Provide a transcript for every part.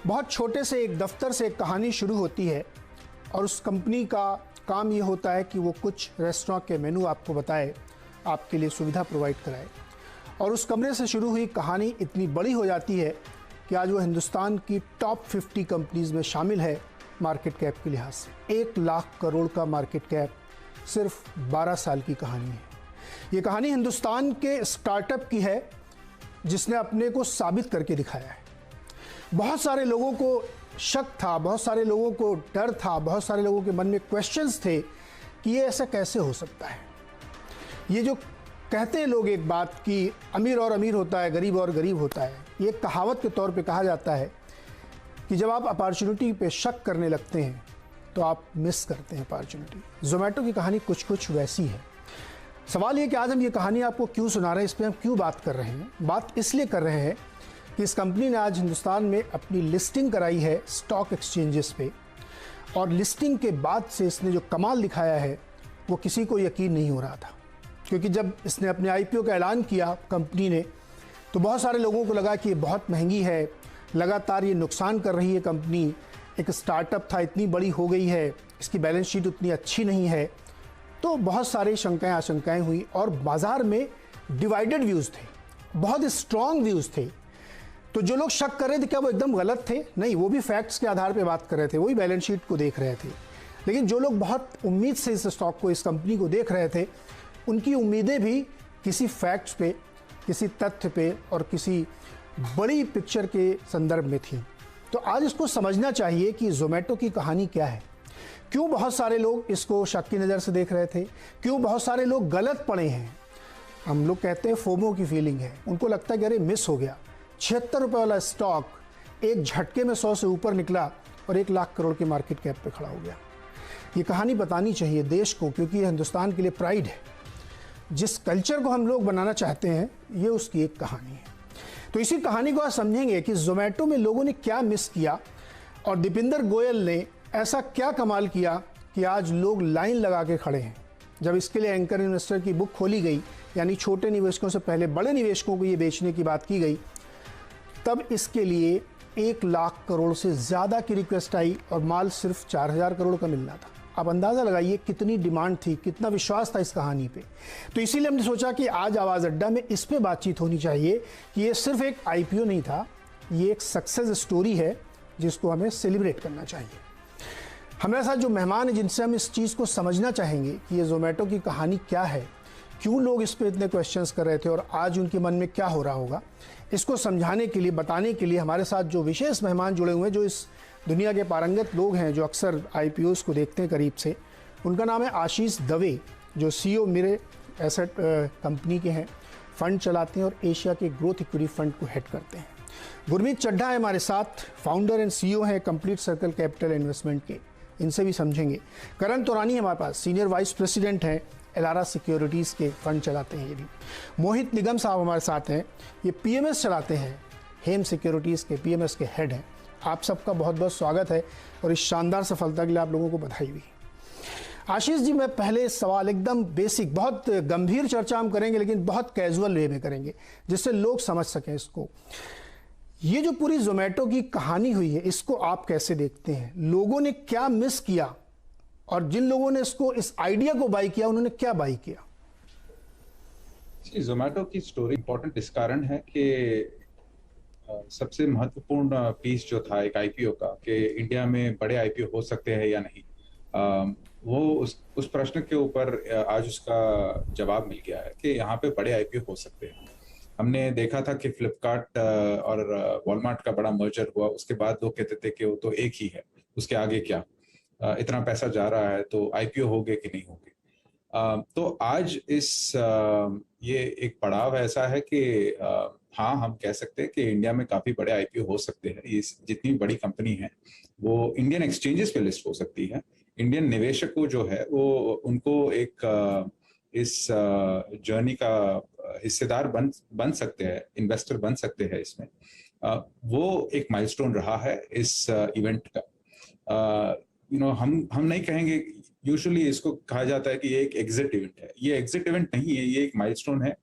बहुत छोटे से एक दफ्तर से एक कहानी शुरू होती है और उस कंपनी का काम ये होता है कि वो कुछ रेस्टोरेंट के मेनू आपको बताए, आपके लिए सुविधा प्रोवाइड कराए। और उस कमरे से शुरू हुई कहानी इतनी बड़ी हो जाती है कि आज वो हिंदुस्तान की टॉप 50 कंपनीज में शामिल है मार्केट कैप के लिहाज से। 1 लाख करोड़ का मार्केट कैप, सिर्फ 12 साल की कहानी है। ये कहानी हिंदुस्तान के स्टार्टअप की है जिसने अपने को साबित करके दिखाया है। बहुत सारे लोगों को शक था, बहुत सारे लोगों को डर था, बहुत सारे लोगों के मन में क्वेश्चंस थे कि ये ऐसा कैसे हो सकता है। ये जो कहते हैं लोग एक बात कि अमीर और अमीर होता है, गरीब और गरीब होता है, ये एक कहावत के तौर पे कहा जाता है कि जब आप अपॉर्चुनिटी पे शक करने लगते हैं तो आप मिस करते हैं अपॉर्चुनिटी। जोमेटो की कहानी कुछ कुछ वैसी है। सवाल ये कि आज हम ये कहानी आपको क्यों सुना रहे हैं, इस पर हम क्यों बात कर रहे हैं। बात इसलिए कर रहे हैं कि इस कंपनी ने आज हिंदुस्तान में अपनी लिस्टिंग कराई है स्टॉक एक्सचेंजेस पे, और लिस्टिंग के बाद से इसने जो कमाल दिखाया है वो किसी को यकीन नहीं हो रहा था। क्योंकि जब इसने अपने आईपीओ का ऐलान किया कंपनी ने, तो बहुत सारे लोगों को लगा कि ये बहुत महंगी है, लगातार ये नुकसान कर रही है कंपनी, एक स्टार्टअप था, इतनी बड़ी हो गई है, इसकी बैलेंस शीट उतनी अच्छी नहीं है। तो बहुत सारी शंकाएं आशंकाएं हुई और बाजार में डिवाइडेड व्यूज़ थे, बहुत स्ट्रॉन्ग व्यूज़ थे। तो जो लोग शक कर रहे थे क्या वो एकदम गलत थे? नहीं, वो भी फैक्ट्स के आधार पे बात कर रहे थे, वही बैलेंस शीट को देख रहे थे। लेकिन जो लोग बहुत उम्मीद से इस स्टॉक को, इस कंपनी को देख रहे थे, उनकी उम्मीदें भी किसी फैक्ट्स पे, किसी तथ्य पे और किसी बड़ी पिक्चर के संदर्भ में थी। तो आज इसको समझना चाहिए कि जोमेटो की कहानी क्या है, क्यों बहुत सारे लोग इसको शक की नज़र से देख रहे थे, क्यों बहुत सारे लोग गलत पड़े हैं। हम लोग कहते हैं फोमो की फीलिंग है, उनको लगता है कि अरे मिस हो गया। 76 रुपये वाला स्टॉक एक झटके में 100 से ऊपर निकला और 1 लाख करोड़ के मार्केट कैप पे खड़ा हो गया। ये कहानी बतानी चाहिए देश को, क्योंकि ये हिंदुस्तान के लिए प्राइड है। जिस कल्चर को हम लोग बनाना चाहते हैं, ये उसकी एक कहानी है। तो इसी कहानी को आज समझेंगे कि जोमेटो में लोगों ने क्या मिस किया और दीपिंदर गोयल ने ऐसा क्या कमाल किया कि आज लोग लाइन लगा के खड़े हैं। जब इसके लिए एंकर इन्वेस्टर की बुक खोली गई, यानी छोटे निवेशकों से पहले बड़े निवेशकों को ये बेचने की बात की गई, तब इसके लिए 1 लाख करोड़ से ज़्यादा की रिक्वेस्ट आई और माल सिर्फ 4000 करोड़ का मिलना था। आप अंदाज़ा लगाइए कितनी डिमांड थी, कितना विश्वास था इस कहानी पे। तो इसीलिए हमने सोचा कि आज आवाज़ अड्डा में इस पे बातचीत होनी चाहिए कि ये सिर्फ एक आईपीओ नहीं था, ये एक सक्सेस स्टोरी है जिसको हमें सेलिब्रेट करना चाहिए। हमारे साथ जो मेहमान हैं जिनसे हम इस चीज़ को समझना चाहेंगे कि ये जोमेटो की कहानी क्या है, क्यों लोग इस पे इतने क्वेश्चंस कर रहे थे और आज उनके मन में क्या हो रहा होगा, इसको समझाने के लिए, बताने के लिए हमारे साथ जो विशेष मेहमान जुड़े हुए हैं, जो इस दुनिया के पारंगत लोग हैं, जो अक्सर आईपीओस को देखते हैं करीब से। उनका नाम है आशीष दवे, जो सीईओ मिरे एसेट कंपनी के हैं, फंड चलाते हैं और एशिया के ग्रोथ इक्विटी फंड को हेड करते हैं। गुरमीत चड्ढा है हमारे साथ, फाउंडर एंड सीईओ हैं कंप्लीट सर्कल कैपिटल इन्वेस्टमेंट के, इनसे भी समझेंगे। करण तोरानी हमारे पास, सीनियर वाइस प्रेसिडेंट हैं, एलारा सिक्योरिटीज़ के फंड चलाते हैं ये भी। मोहित निगम साहब हमारे साथ हैं, ये पीएमएस चलाते हैं, हेम सिक्योरिटीज़ के पीएमएस के हेड हैं। आप सबका बहुत बहुत स्वागत है और इस शानदार सफलता के लिए आप लोगों को बधाई भी। आशीष जी, मैं पहले सवाल एकदम बेसिक, बहुत गंभीर चर्चा हम करेंगे लेकिन बहुत कैजुअल वे में करेंगे जिससे लोग समझ सकें इसको। ये जो पूरी जोमेटो की कहानी हुई है, इसको आप कैसे देखते हैं? लोगों ने क्या मिस किया और जिन लोगों ने इसको, इस आइडिया को बाई किया, उन्होंने क्या बाई किया? जोमेटो की स्टोरी इंपॉर्टेंट इस कारण है कि सबसे महत्वपूर्ण पीस जो था एक आईपीओ का, कि इंडिया में बड़े आईपीओ हो सकते हैं या नहीं, वो उस प्रश्न के ऊपर आज उसका जवाब मिल गया है कि यहाँ पे बड़े आईपीओ हो सकते हैं। हमने देखा था कि फ्लिपकार्ट और वॉलमार्ट का बड़ा मर्जर हुआ, उसके बाद लोग कहते थे कि वो तो एक ही है, उसके आगे क्या, इतना पैसा जा रहा है तो आईपीओ होंगे कि नहीं होंगे। तो आज ये एक पड़ाव ऐसा है कि हाँ, हम कह सकते हैं कि इंडिया में काफी बड़े आईपीओ हो सकते हैं। ये जितनी बड़ी कंपनी है वो इंडियन एक्सचेंजेस पे लिस्ट हो सकती है। इंडियन निवेशकों जो है वो उनको एक इस जर्नी का हिस्सेदार बन सकते हैं, इन्वेस्टर बन सकते हैं इसमें। वो एक माइलस्टोन रहा है इस इवेंट का। हम नहीं कहेंगे, यूजुअली इसको कहा जाता है कि ये एक एग्जिट इवेंट है। ये एग्जिट इवेंट नहीं है, ये एक माइलस्टोन है।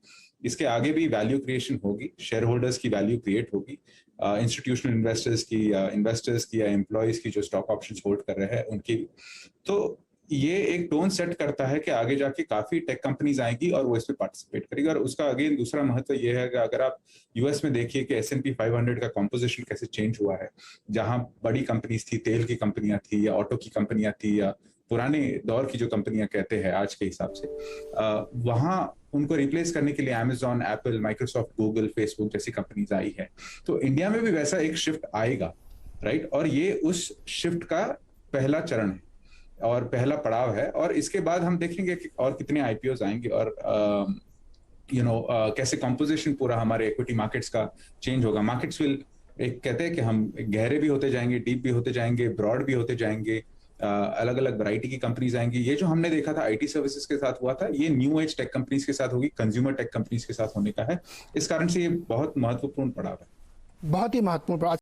इसके आगे भी वैल्यू क्रिएशन होगी, शेयर होल्डर्स की वैल्यू क्रिएट होगी। इंस्टीट्यूशनल इन्वेस्टर्स की या एम्प्लॉयज की जो स्टॉक ऑप्शंस होल्ड कर रहे हैं उनकी। तो ये एक टोन सेट करता है कि आगे जाके काफी टेक कंपनीज आएंगी और वो इस पे पार्टिसिपेट करेगी। और उसका अगेन दूसरा महत्व ये है कि अगर आप यूएस में देखिए कि S&P 500 का कॉम्पोजिशन कैसे चेंज हुआ है, जहां बड़ी कंपनीज थी, तेल की कंपनियां थी या ऑटो की कंपनियां थी या पुराने दौर की जो कंपनियां कहते हैं आज के हिसाब से, वहां उनको रिप्लेस करने के लिए Amazon, Apple, Microsoft, Google, Facebook जैसी कंपनीज आई है। तो इंडिया में भी वैसा एक शिफ्ट आएगा, राइट? और ये उस शिफ्ट का पहला चरण है और पहला पड़ाव है। और इसके बाद हम देखेंगे कि और कितने आईपीओज आएंगे और कैसे कंपोजिशन पूरा हमारे इक्विटी मार्केट्स का चेंज होगा। मार्केट्स विल, एक कहते हैं कि हम गहरे भी होते जाएंगे, डीप भी होते जाएंगे, ब्रॉड भी होते जाएंगे, अलग अलग वैरायटी की कंपनीज आएंगी। ये जो हमने देखा था आईटी सर्विसेज के साथ हुआ था, ये न्यू एज टेक कंपनीज के साथ होगी, कंज्यूमर टेक कंपनीज के साथ होने का है। इस कारण से ये बहुत महत्वपूर्ण पड़ाव है। बहुत ही महत्वपूर्ण